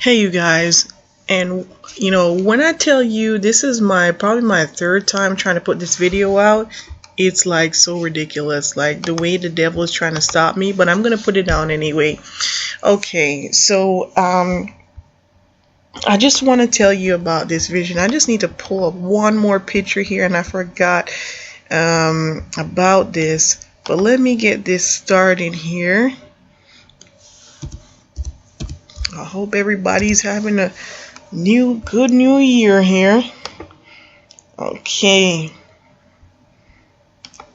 Hey you guys, and when I tell you this is probably my third time trying to put this video out, it's like so ridiculous, like the way the devil is trying to stop me, but I'm gonna put it down anyway. Okay, so I just want to tell you about this vision. I just need to pull up one more picture here, and I forgot about this, but let me get this started here. I hope everybody's having a good new year here. Okay.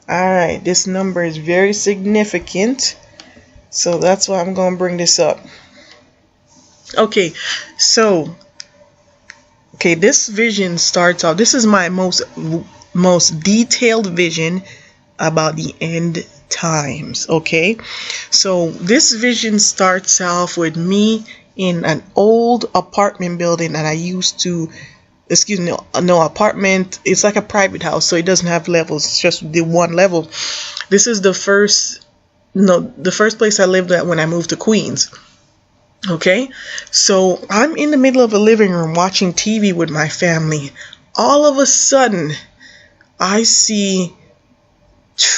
Alright, this number is very significant, so that's why I'm going to bring this up. Okay, so this vision starts off. This is my most detailed vision about the end times. Okay, so this vision starts off with me in an old apartment building that I used to, no apartment, it's like a private house, so it doesn't have levels, it's just the one level. This is the first place I lived at when I moved to Queens. Okay, so I'm in the middle of a living room watching TV with my family. All of a sudden I see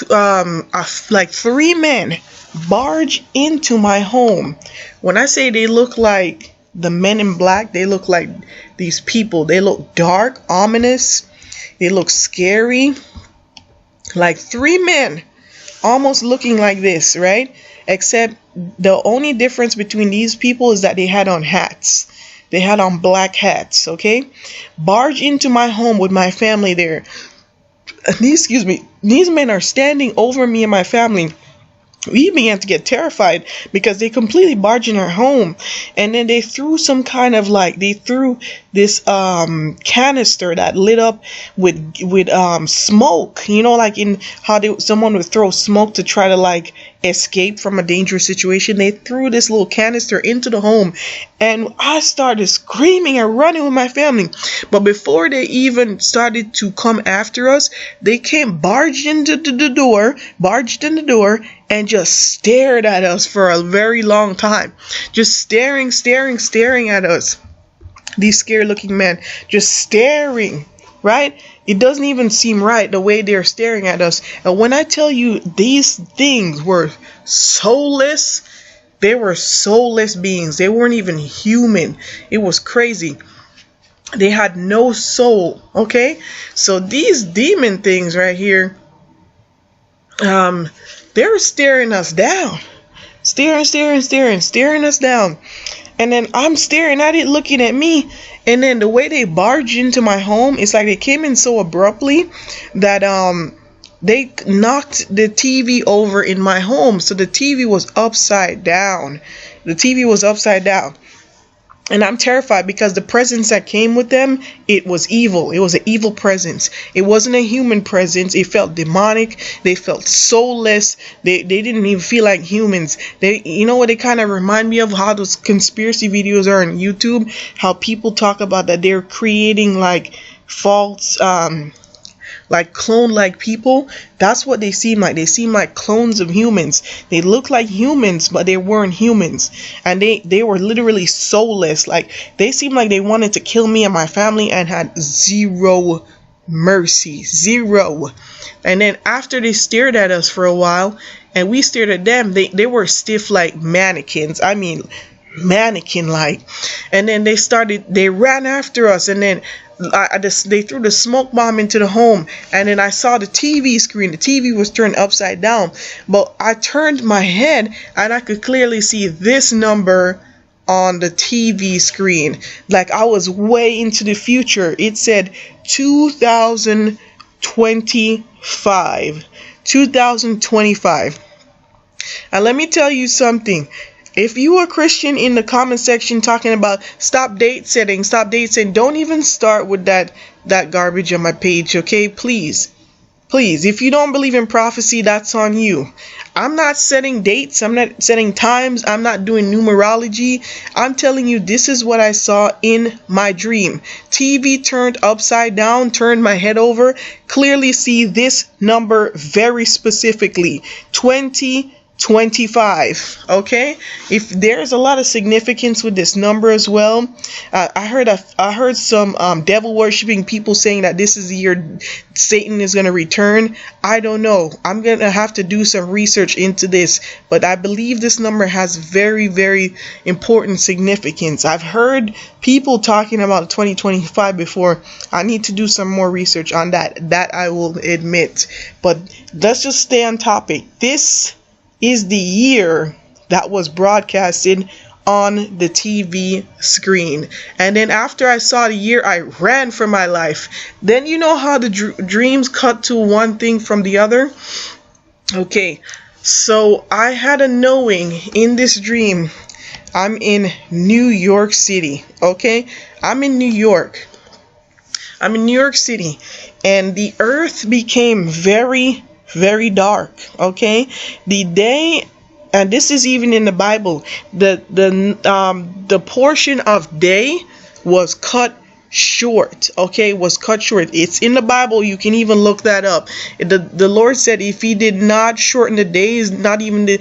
like 3 men barge into my home. When I say they look like the Men in Black, they look like these people. They look dark, ominous, they look scary. Like 3 men almost looking like this, right? Except the only difference between these people is that they had on hats. They had on black hats. Okay, barge into my home with my family there. These men are standing over me and my family. We began to get terrified because they completely barged in our home, and then they threw some kind of this canister that lit up with smoke, like in how someone would throw smoke to try to escape from a dangerous situation. They threw this little canister into the home, and I started screaming and running with my family. But before they even started to come after us, they barged in the door and just stared at us for a very long time. Just staring at us. These scared looking men just staring, right? It doesn't even seem right the way they're staring at us. And when I tell you these things were soulless, they were soulless beings. They weren't even human. It was crazy. They had no soul. Okay? So these demon things right here, they were staring us down. Staring us down. And then I'm staring at it, looking at me. And then the way they barged into my home, it's like they came in so abruptly that they knocked the TV over in my home. So the TV was upside down. And I'm terrified because the presence that came with them, it was evil. It was an evil presence. It wasn't a human presence. It felt demonic. They felt soulless. They didn't even feel like humans. You know what they kind of remind me of? How those conspiracy videos are on YouTube. How people talk about that they're creating false clone-like people. That's what they seem like. They seem like clones of humans. They look like humans, but they weren't humans. And they were literally soulless. They seemed like they wanted to kill me and my family and had zero mercy. Zero. And then after they stared at us for a while, and we stared at them, they were stiff like mannequins. I mean, mannequin-like. And then they ran after us, and then they threw the smoke bomb into the home, and then I saw the TV screen. The TV was turned upside down, but I turned my head and I could clearly see this number on the TV screen. Like I was way into the future. It said 2025. 2025. And let me tell you something. If you are a Christian in the comment section talking about stop date setting, don't even start with that garbage on my page, okay? Please. If you don't believe in prophecy, that's on you. I'm not setting dates. I'm not setting times. I'm not doing numerology. I'm telling you, this is what I saw in my dream. TV turned upside down, turned my head over. Clearly see this number very specifically. 20 25. Okay, if there's a lot of significance with this number as well. I heard some devil worshiping people saying that this is the year Satan is going to return. I don't know. I'm going to have to do some research into this, but I believe this number has very, very important significance. I've heard people talking about 2025 before. I need to do some more research on that I will admit, but let's just stay on topic. This is the year that was broadcasted on the TV screen. And then after I saw the year, I ran for my life. Then you know how the dreams cut to one thing from the other? Okay, so I had a knowing in this dream. I'm in New York City. Okay, I'm in New York. I'm in New York City, and the earth became very, very dark. Okay, the day, and this is even in the Bible, the portion of day was cut short. Okay, was cut short. It's in the Bible. You can even look that up. The Lord said if he did not shorten the days, not even the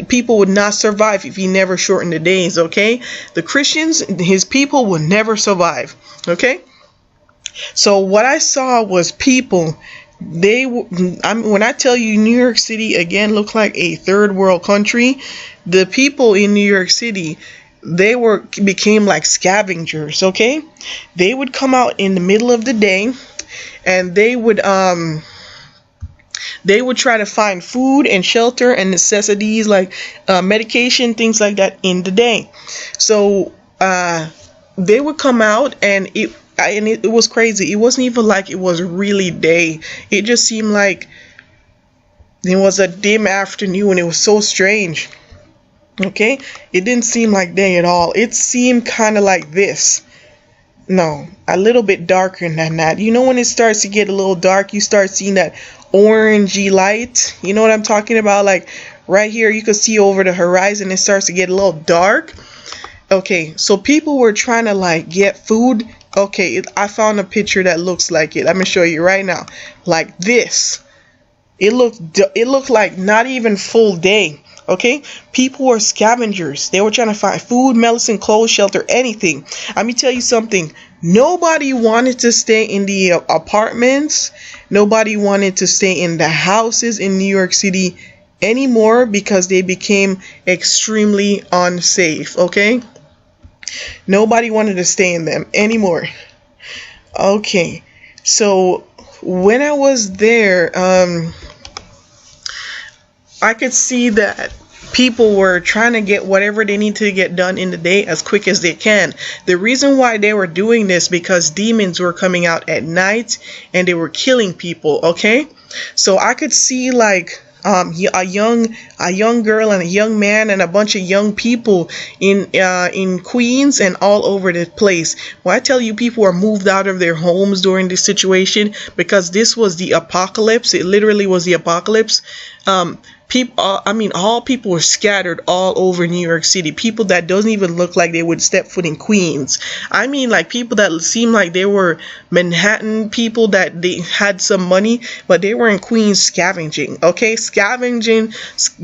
people would not survive if he never shortened the days. Okay, the Christians, his people, would never survive. Okay, so what I saw was people. When I tell you New York City again looked like a third world country, the people in New York City, they became like scavengers. Okay, they would come out in the middle of the day, and they would try to find food and shelter and necessities like medication, things like that in the day. So they would come out, and it was crazy. It wasn't even like it was really day. It just seemed like it was a dim afternoon. It was so strange. Okay, it didn't seem like day at all. It seemed kind of like this. No, a little bit darker than that. You know, when it starts to get a little dark, you start seeing that orangey light. You know what I'm talking about? Like right here, you can see over the horizon, it starts to get a little dark. Okay, so people were trying to like get food. Okay, I found a picture that looks like it. Let me show you right now. Like this. It looked like not even full day. Okay, people were scavengers. They were trying to find food, medicine, clothes, shelter, anything. Let me tell you something. Nobody wanted to stay in the apartments. Nobody wanted to stay in the houses in New York City anymore because they became extremely unsafe. Okay, nobody wanted to stay in them anymore. Okay, so when I was there, I could see that people were trying to get whatever they need to get done in the day as quick as they can. The reason why they were doing this because demons were coming out at night and they were killing people. Okay, so I could see like a young girl and a young man and a bunch of young people in Queens and all over the place. When I tell you people were moved out of their homes during this situation because this was the apocalypse. It literally was the apocalypse. All people were scattered all over New York City. People that doesn't even look like they would step foot in Queens. I mean, like people that seem like they were Manhattan people that they had some money, but they were in Queens scavenging. Okay, scavenging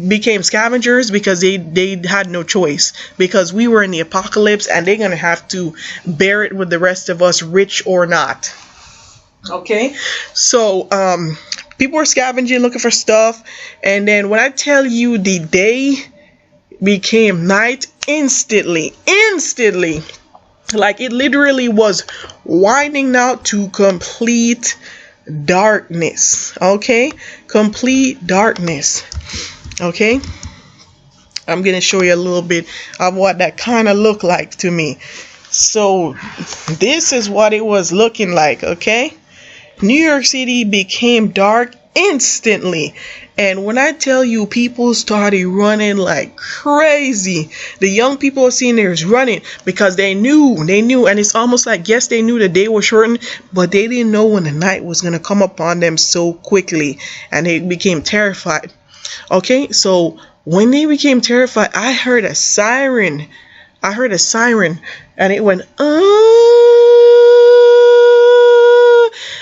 became scavengers because they had no choice because we were in the apocalypse and they're gonna have to bear it with the rest of us, rich or not. Okay, so people were scavenging, looking for stuff, and then when I tell you the day became night instantly, like it literally was winding out to complete darkness. Okay, complete darkness. Okay, I'm gonna show you a little bit of what that kind of looked like to me. So this is what it was looking like. Okay, New York City became dark instantly. And when I tell you people started running like crazy, the young people are seeing theirs running because they knew, and it's almost like, yes, they knew the day was shortened, but they didn't know when the night was going to come upon them so quickly, and they became terrified. Okay, so when they became terrified, I heard a siren, and it went,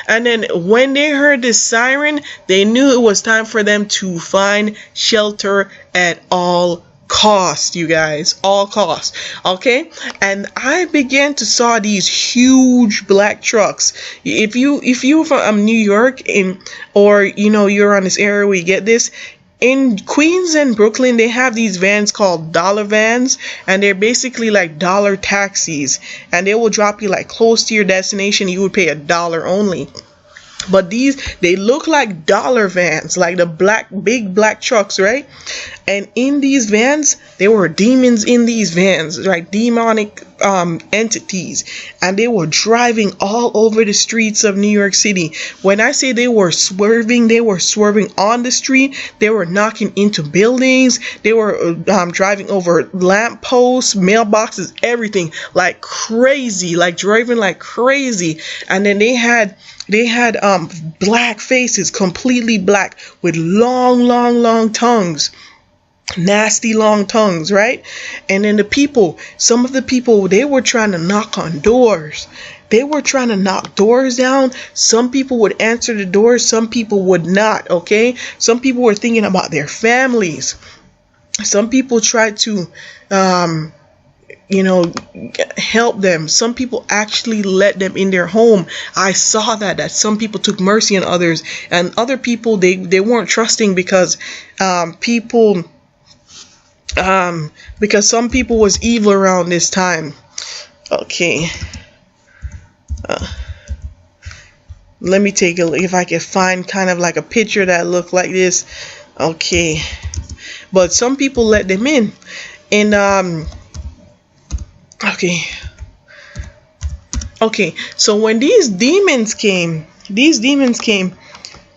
And then when they heard this siren, they knew it was time for them to find shelter at all cost, you guys, all cost. Okay, and I began to saw these huge black trucks. If you from New York, or you're on this area where you get this, in Queens and Brooklyn, they have these vans called dollar vans, and they're basically like dollar taxis, and they will drop you like close to your destination. You would pay $1 only. But they look like dollar vans, like the big black trucks, right? And in these vans, there were demons in these vans, right? Demonic entities. And they were driving all over the streets of New York City. When I say they were swerving on the street. They were knocking into buildings. They were driving over lamp posts, mailboxes, everything, like crazy, like driving like crazy. And then they had black faces, completely black, with long tongues, nasty long tongues, right? And then some of the people, they were trying to knock on doors. They were trying to knock doors down. Some people would answer the doors, some people would not. Okay, some people were thinking about their families. Some people tried to help them. Some people actually let them in their home. I saw that some people took mercy on others, and other people, they weren't trusting because because some people was evil around this time. Okay, let me take a look if I can find kind of like a picture that looked like this. Okay, but some people let them in, and Okay, so when these demons came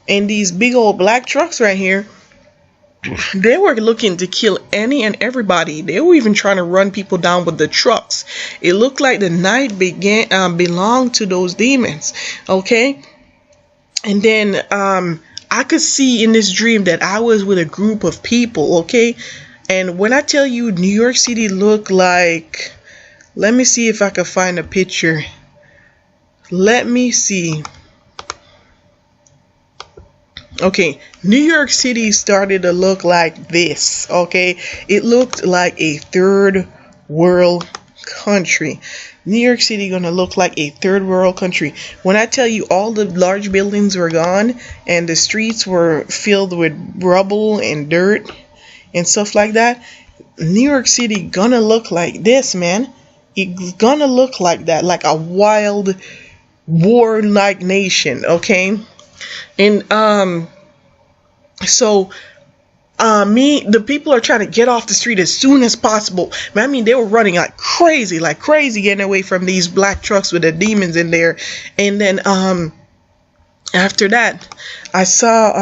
in these big old black trucks right here, they were looking to kill any and everybody. They were even trying to run people down with the trucks. It looked like the night belonged to those demons. Okay, and then I could see in this dream that I was with a group of people. Okay, and when I tell you New York City looked like, let me see if I can find a picture. Let me see. Okay, New York City started to look like this. Okay, it looked like a third world country. New York City gonna look like a third world country. When I tell you all the large buildings were gone and the streets were filled with rubble and dirt and stuff like that, New York City gonna look like this, man. It's gonna look like that, like a wild war-like nation. Okay, and the people are trying to get off the street as soon as possible. I mean, they were running like crazy, getting away from these black trucks with the demons in there. And then after that, I saw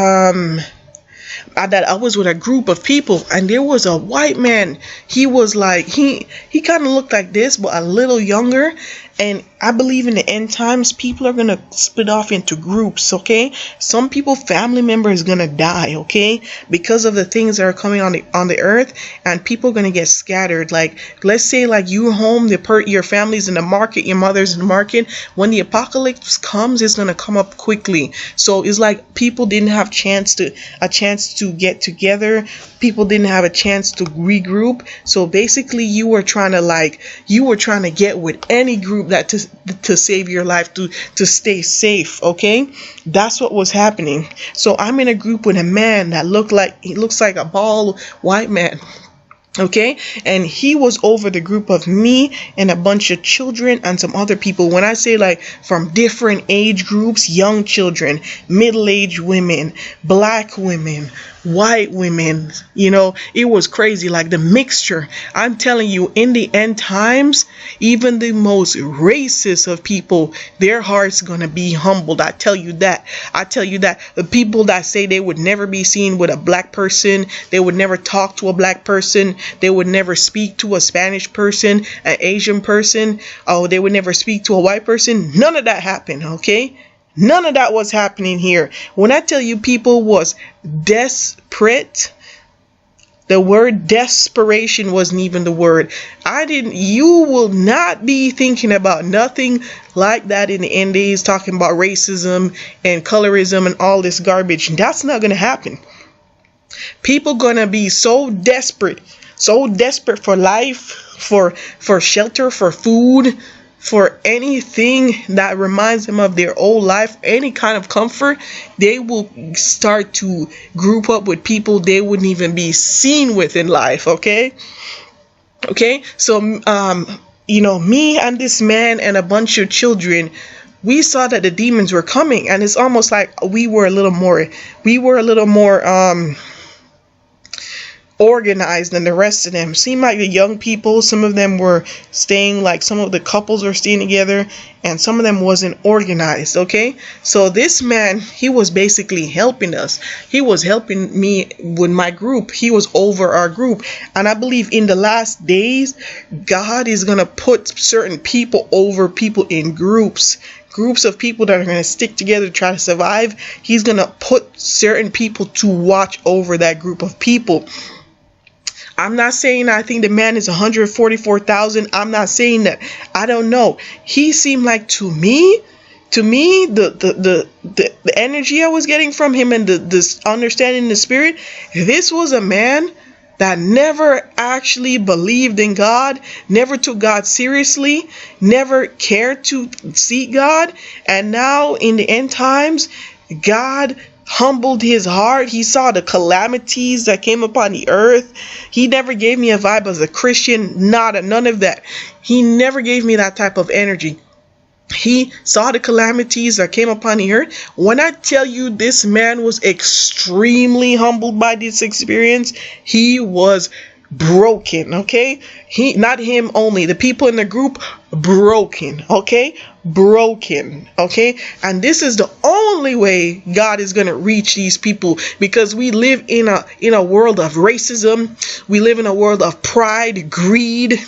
that I was with a group of people, and there was a white man. He was like, he kind of looked like this, but a little younger. And I believe in the end times, people are going to split off into groups, okay? Some people, family members, going to die, okay? Because of the things that are coming on the earth, and people are going to get scattered. Like, let's say, like, you're home, your family's in the market, your mother's in the market. When the apocalypse comes, it's going to come up quickly. So it's like people didn't have a chance to get together. People didn't have a chance to regroup. So basically, you were trying to get with any group that to save your life, to stay safe. Okay, that's what was happening. So I'm in a group with a man that looks like a bald white man. Okay, and he was over the group of me and a bunch of children and some other people. When I say like from different age groups, young children, middle-aged women, black women, white women, it was crazy, like the mixture. I'm telling you, in the end times, even the most racist of people, their hearts gonna be humbled. I tell you that. The people that say they would never be seen with a black person, they would never talk to a black person, they would never speak to a Spanish person, an Asian person, they would never speak to a white person. None of that happened. Okay, none of that was happening here. When I tell you people was desperate, The word desperation wasn't even the word. You will not be thinking about nothing like that in the end days, talking about racism and colorism and all this garbage. That's not going to happen. People going to be so desperate for life, for shelter, for food, for anything that reminds them of their old life, any kind of comfort. They will start to group up with people they wouldn't even be seen with in life. Okay, so me and this man and a bunch of children, we saw that the demons were coming, and it's almost like we were a little more organized than the rest of them. Seemed like the young people, some of them were staying, like some of the couples were staying together, and some of them wasn't organized. Okay, so this man, he was basically helping us. He was helping me with my group. He was over our group, and I believe in the last days, God is gonna put certain people over people in groups of people that are going to stick together to try to survive. He's going to put certain people to watch over that group of people. I'm not saying I think the man is 144,000. I'm not saying that. I don't know. He seemed like to me, the energy I was getting from him and the understanding in the spirit, this was a man that never actually believed in God, never took God seriously, never cared to seek God. And now in the end times, God humbled his heart. He saw the calamities that came upon the earth. He never gave me a vibe as a Christian, none of that. He never gave me that type of energy. He saw the calamities that came upon the earth. When I tell you this man was extremely humbled by this experience, he was broken. Okay, not him only, the people in the group broken. Okay, and this is the only way God is going to reach these people, because we live in a world of racism. We live in a world of pride, greed,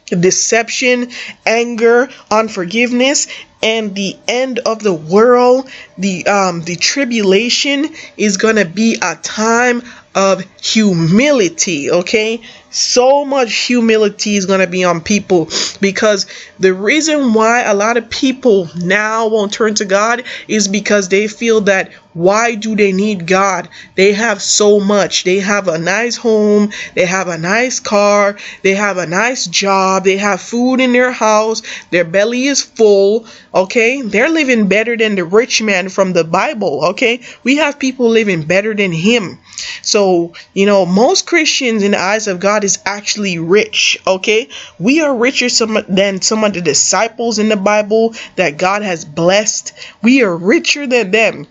deception, anger, unforgiveness, and the end of the world, the tribulation is gonna be a time of humility. Okay, so much humility is gonna be on people, because the reason why a lot of people now won't turn to God is because they feel that, why do they need God? They have so much. They have a nice home, they have a nice car, they have a nice job, they have food in their house, their belly is full. Okay, they're living better than the rich man from the Bible. Okay, we have people living better than him. So most Christians in the eyes of God is actually rich. Okay, we are richer than some of the disciples in the Bible that God has blessed. We are richer than them.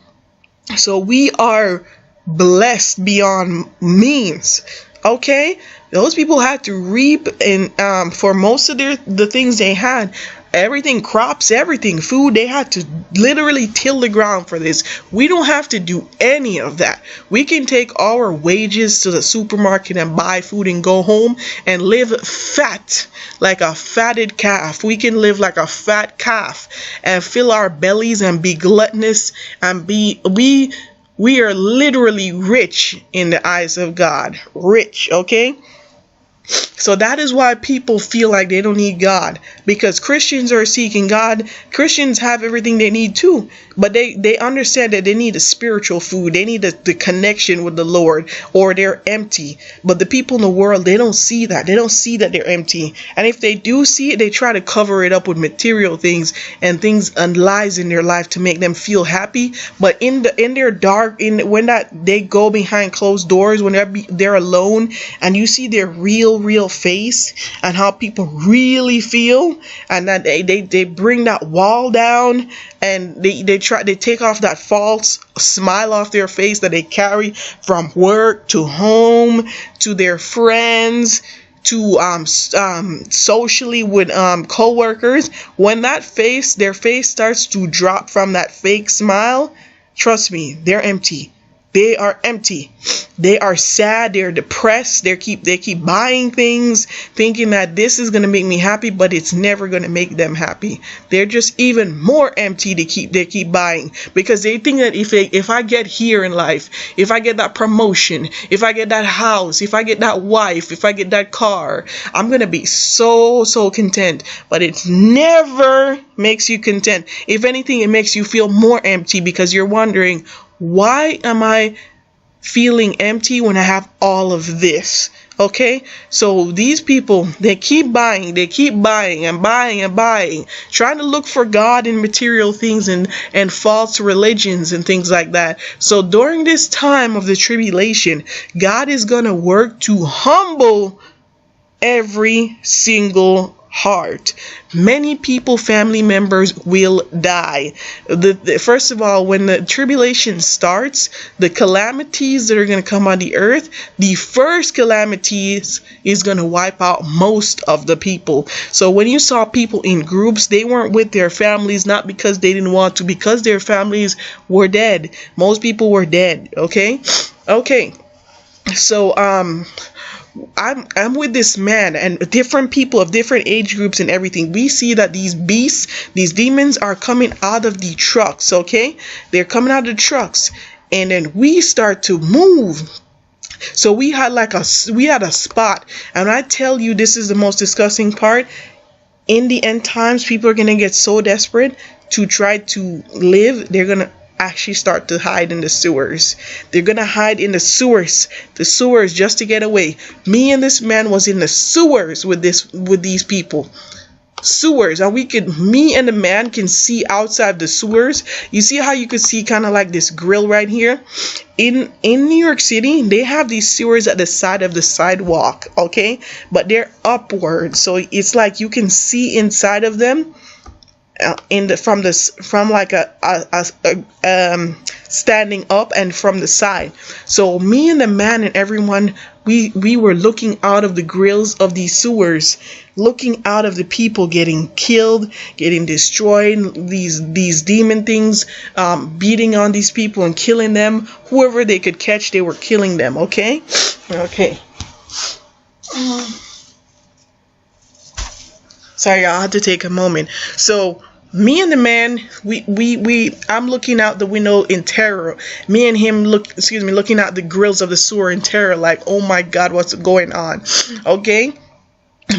So we are blessed beyond means. Okay, those people had to reap, and for most of the things they had, everything, crops, everything, food, they had to literally till the ground for this. We don't have to do any of that. We can take our wages to the supermarket and buy food and go home and live fat, like a fatted calf. We can live like a fat calf and fill our bellies and be gluttonous and we are literally rich in the eyes of God. Rich, okay? So that is why people feel like they don't need God, because Christians are seeking God. Christians have everything they need too, but they understand that they need a spiritual food. They need the connection with the Lord, or they're empty. But the people in the world, they don't see that. They don't see that they're empty. And if they do see it, they try to cover it up with material things and things and lies in their life to make them feel happy. But in their dark, when they go behind closed doors, when they're alone, and you see their real face and how people really feel, and that they bring that wall down, and they take off that false smile off their face that they carry from work to home to their friends to socially with co-workers. When their face starts to drop from that fake smile, trust me, they're empty. They are empty. They are sad. They're depressed. They keep buying things, thinking that this is gonna make me happy, but it's never gonna make them happy. They're just even more empty. They keep buying because they think that if I get here in life, if I get that promotion, if I get that house, if I get that wife, if I get that car, I'm gonna be so content. But it never makes you content. If anything, it makes you feel more empty because you're wondering, why am I feeling empty when I have all of this? Okay, so these people, they keep buying and buying, trying to look for God in material things and false religions and things like that. So during this time of the tribulation, God is gonna work to humble every single heart. Many people, family members, will die. First of all, when the tribulation starts, the calamities that are going to come on the earth, the first calamities is going to wipe out most of the people. So when you saw people in groups, they weren't with their families, not because they didn't want to, because their families were dead. Most people were dead. Okay. So I'm with this man and different people of different age groups and everything. We see that these beasts, these demons, are coming out of the trucks. Okay, they're coming out of the trucks, and then we start to move. So we had a spot, and I tell you, this is the most disgusting part. In the end times, people are gonna get so desperate to try to live, they're gonna actually start to hide in the sewers. They're gonna hide in the sewers just to get away. Me and this man was in the sewers with these people. Sewers, and me and the man can see outside the sewers. You see how you could see kind of like this grill right here? In New York City, they have these sewers at the side of the sidewalk, okay? But they're upward, so it's like you can see inside of them. From like a standing up and from the side. So me and the man and everyone, we were looking out of the grills of these sewers, looking out of the people getting killed, getting destroyed, these demon things beating on these people and killing them. Whoever they could catch, they were killing them. Okay. Sorry, I had to take a moment. So me and the man, I'm looking out the window in terror. Me and him looking out the grills of the sewer in terror, like, oh my God, what's going on? Okay.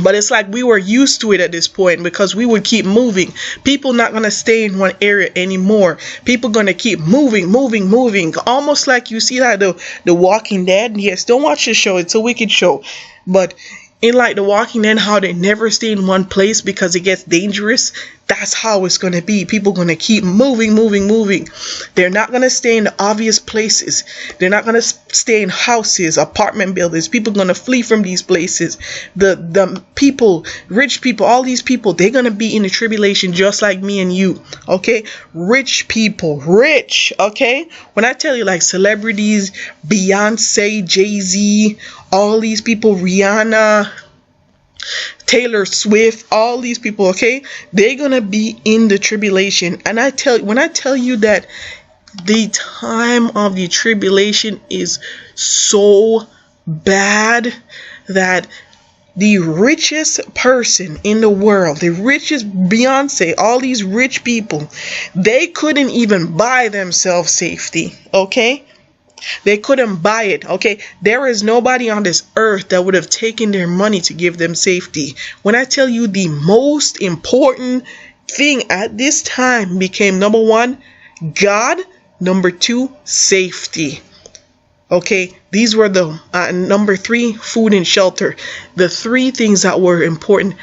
But it's like we were used to it at this point because we would keep moving. People not going to stay in one area anymore. People going to keep moving. Almost like you see like the Walking Dead. Yes, don't watch the show. It's a wicked show. But in like the Walking Dead, how they never stay in one place because it gets dangerous. That's how it's going to be. People going to keep moving. They're not going to stay in the obvious places. They're not going to stay in houses, apartment buildings. People going to flee from these places. The people, rich people, all these people, they're going to be in the tribulation just like me and you. Okay? Rich people. Rich. Okay? When I tell you like celebrities, Beyonce, Jay-Z, all these people, Rihanna, Taylor Swift, all these people, okay, they're gonna be in the tribulation. And when I tell you that the time of the tribulation is so bad that the richest person in the world, the richest, Beyonce, all these rich people, they couldn't even buy themselves safety. Okay, they couldn't buy it. Okay, there is nobody on this earth that would have taken their money to give them safety. When I tell you the most important thing at this time became number one, God, number two, safety. Okay, these were the number three, food and shelter. The three things that were important,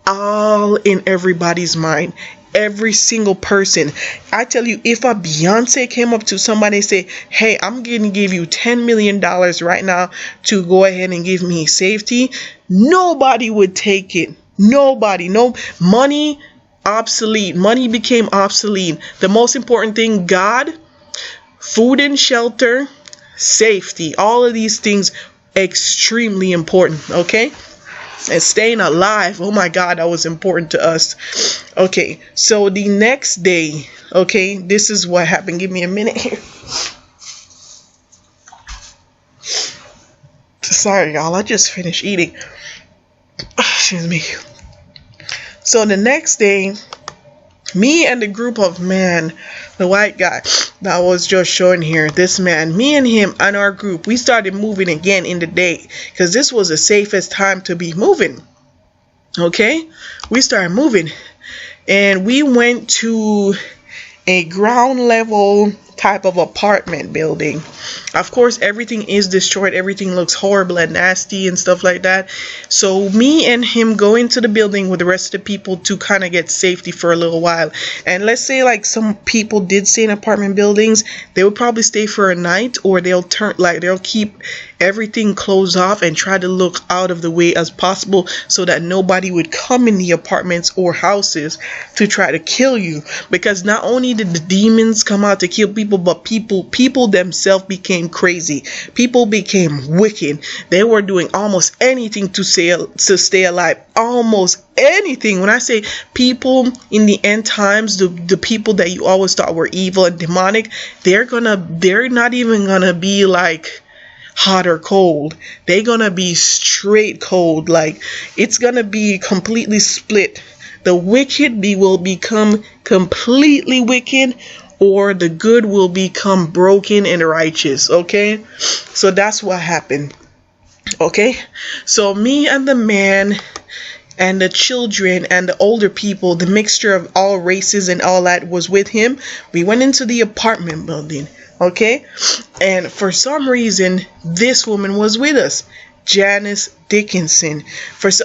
all in everybody's mind. Every single person. I tell you, if a Beyonce came up to somebody and say, hey, I'm going to give you $10 million right now to go ahead and give me safety, nobody would take it. Nobody. No money, obsolete. Money became obsolete. The most important thing, God, food and shelter, safety. All of these things extremely important. Okay? And staying alive, oh my God, that was important to us. Okay, so the next day, okay, this is what happened. Give me a minute here. Sorry, y'all. I just finished eating. Excuse me. So the next day, me and the group of men, the white guy that was just showing here, this man, me and him and our group, we started moving again in the day because this was the safest time to be moving. Okay, we started moving and we went to a ground level type of apartment building. Of course, everything is destroyed. Everything looks horrible and nasty and stuff like that. So me and him go into the building with the rest of the people to kind of get safety for a little while. And let's say like some people did stay in apartment buildings, they would probably stay for a night, or they'll keep everything closed off and try to look out of the way as possible so that nobody would come in the apartments or houses to try to kill you. Because not only did the demons come out to kill people, but people themselves became crazy. People became wicked. They were doing almost anything to stay alive. Almost anything. When I say people in the end times, the people that you always thought were evil and demonic, they're not even gonna be like hot or cold. They're gonna be straight cold. Like, it's gonna be completely split. The wicked will become completely wicked, or the good will become broken and righteous. Okay, so that's what happened. Okay, so me and the man and the children and the older people, the mixture of all races and all that, was with him. We went into the apartment building. Okay, and for some reason this woman was with us, Janice Dickinson.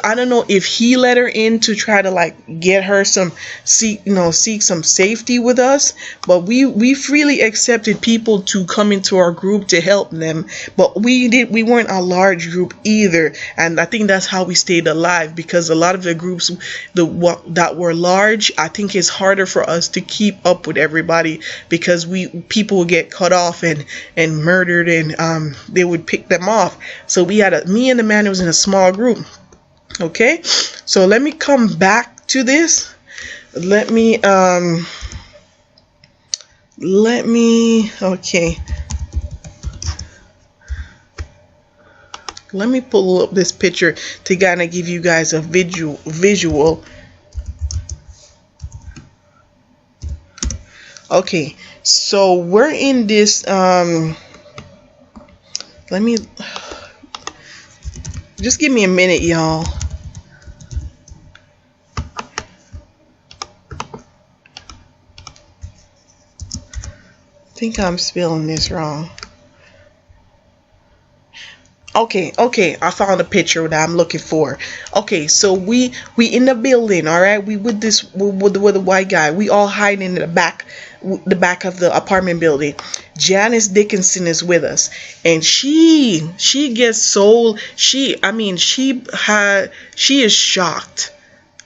I don't know if he let her in to try to like get her seek some safety with us, but we freely accepted people to come into our group to help them. But we weren't a large group either, and I think that's how we stayed alive, because a lot of the groups that were large, I think it's harder for us to keep up with everybody, because people would get cut off and murdered, and they would pick them off. So me and the man who was in a small group. Okay, so let me come back to this. Let me pull up this picture to kind of give you guys a visual. Okay, so we're in this let me just give me a minute, y'all. I think I'm spelling this wrong. Okay, I found a picture that I'm looking for. Okay, so we in the building, all right? We with the white guy. We all hiding in the back of the apartment building. Janice Dickinson is with us, and she gets she is shocked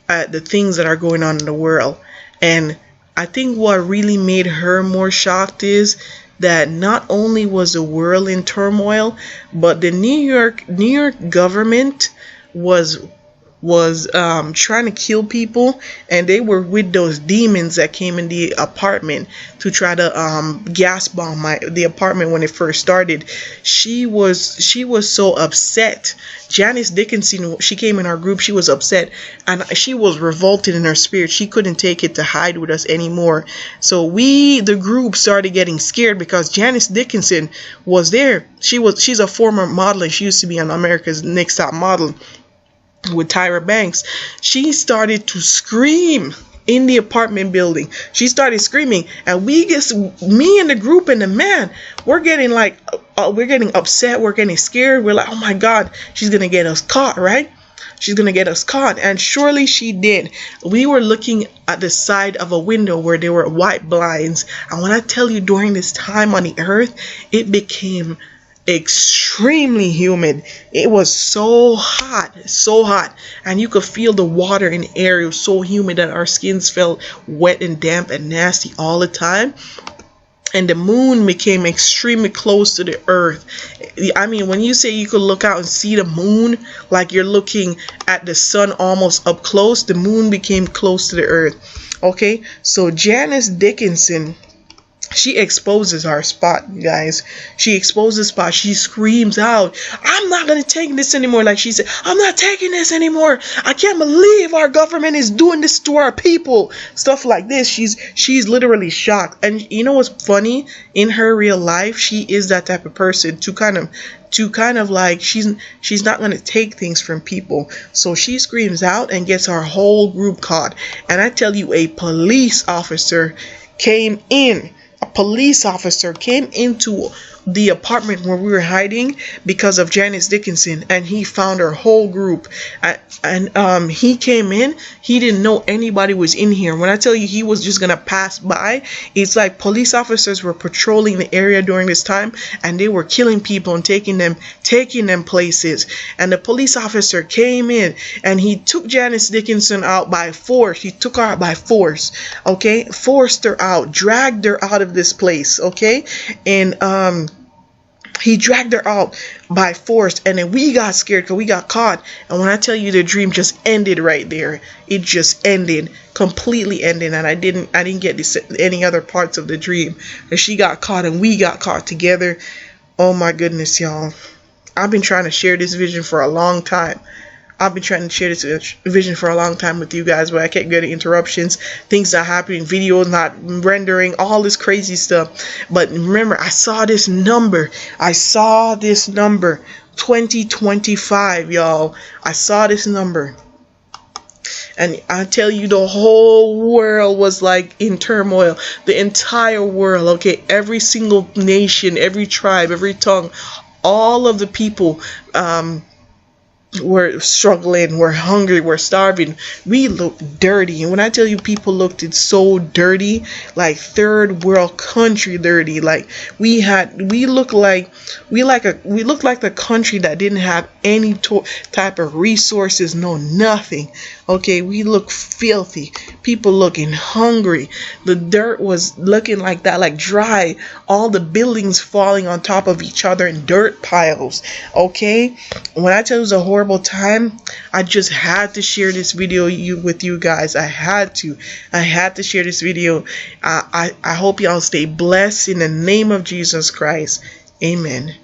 at the things that are going on in the world. And I think what really made her more shocked is that not only was the world in turmoil, but the New York government was trying to kill people, and they were with those demons that came in the apartment to try to gas bomb the apartment when it first started. She was so upset. Janice Dickinson, she came in our group, she was upset, and she was revolted in her spirit. She couldn't take it to hide with us anymore. So the group started getting scared, because Janice Dickinson was there. She's a former model, and she used to be on America's Next Top Model with Tyra Banks. She started to scream in the apartment building. She started screaming, and me and the group and the man, we're getting upset, we're getting scared. We're like, oh my God, she's gonna get us caught, right? She's gonna get us caught. And surely she did. We were looking at the side of a window where there were white blinds, and when I tell you, during this time on the earth, it became extremely humid. It was so hot, and you could feel the water in the air. It was so humid that our skins felt wet and damp and nasty all the time. And the moon became extremely close to the earth. I mean, when you say you could look out and see the moon like you're looking at the sun almost up close, the moon became close to the earth. Okay, so Janice Dickinson, she exposes our spot, you guys. She exposes spot. She screams out, I'm not gonna take this anymore. Like she said, I'm not taking this anymore. I can't believe our government is doing this to our people. Stuff like this. She's literally shocked. And you know what's funny? In her real life, she is that type of person to kind of like she's not gonna take things from people. So she screams out and gets our whole group caught. And I tell you, a police officer came in. A police officer came into the apartment where we were hiding because of Janice Dickinson, and he found our whole group. And he came in. He didn't know anybody was in here. When I tell you he was just gonna pass by, it's like police officers were patrolling the area during this time, and they were killing people and taking them places. And the police officer came in and he took Janice Dickinson out by force. He took her out by force. Okay, forced her out, dragged her out of this place. Okay, and he dragged her out by force, and then we got scared because we got caught. And when I tell you, the dream just ended right there. It just ended, completely ended, and I didn't get any other parts of the dream. And she got caught and we got caught together. Oh my goodness, y'all. I've been trying to share this vision for a long time. I've been trying to share this vision for a long time with you guys, but I kept getting interruptions, things not happening, videos not rendering, all this crazy stuff. But remember, I saw this number. 2025, y'all. I saw this number. And I tell you, the whole world was like in turmoil. The entire world, okay? Every single nation, every tribe, every tongue, all of the people, we're struggling, we're hungry, we're starving. We look dirty. And when I tell you, people looked so dirty, like third world country dirty. Like we looked like the country that didn't have any type of resources, no nothing. Okay, we look filthy. People looking hungry. The dirt was looking like that, like dry. All the buildings falling on top of each other in dirt piles. Okay, when I tell you it was a horrible time, I just had to share this video with you guys. I had to share this video. I hope y'all stay blessed in the name of Jesus Christ. Amen.